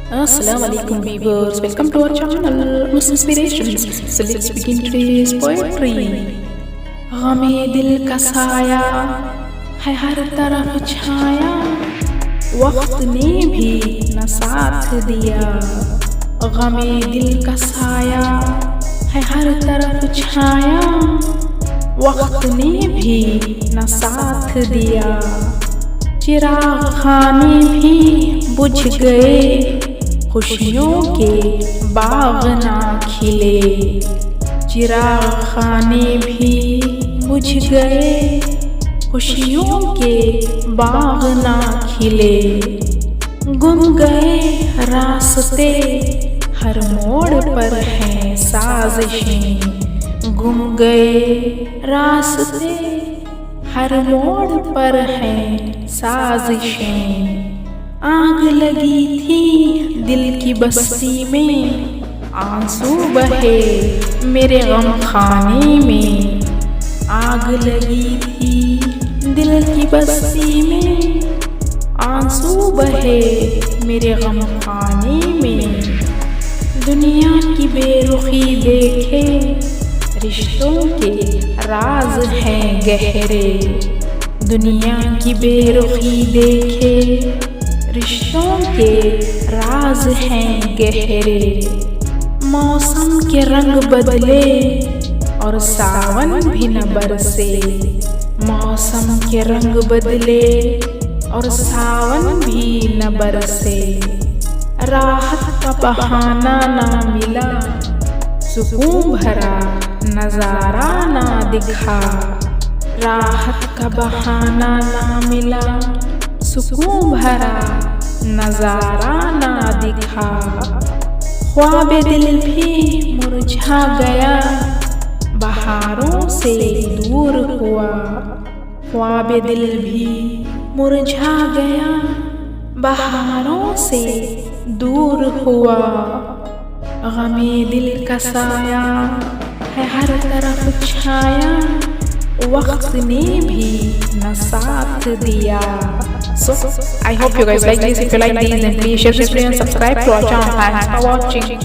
Assalamualaikum viewers, welcome to our channel Muslim Inspirations. So let's begin today's poetry. गमे दिल का साया है हर तरफ छाया, वक्त ने भी न साथ दिया। गमे दिल का साया है हर तरफ छाया, वक्त ने भी न साथ दिया। चिराग खाने भी बुझ गए, खुशियों के बाग ना खिले। चिराग खाने भी बुझ गए, खुशियों के बाग ना खिले। गुम गए रास्ते, हर मोड़ पर हैं साजिशें। गुम गए रास्ते, हर मोड़ पर हैं साजिशें। आग लगी थी दिल की बस्ती में, आंसू बहे मेरे गम खाने में। आग लगी थी दिल की बस्ती में, आंसू बहे मेरे गम खाने में। दुनिया की बेरुखी देखे, रिश्तों के राज हैं गहरे। दुनिया की बेरुखी देखे, रिश्तों के राज हैं गहरे। मौसम के रंग बदले और सावन भी न बरसे। मौसम के रंग बदले और सावन भी न बरसे। राहत का बहाना ना मिला, सुकून भरा नजारा ना दिखा। राहत का बहाना ना मिला, सुकून भरा नजारा ना दिखा। ख्वाबे दिल भी मुरझा गया, बहारों से दूर हुआ। ख्वाबे दिल भी मुरझा गया, बहारों से दूर हुआ। गमे दिल का साया है हर तरफ छाया, वक्त ने भी न साथ दिया। So I hope you guys like this. If you like this, then please share this video and subscribe to our channel. Thanks for watching.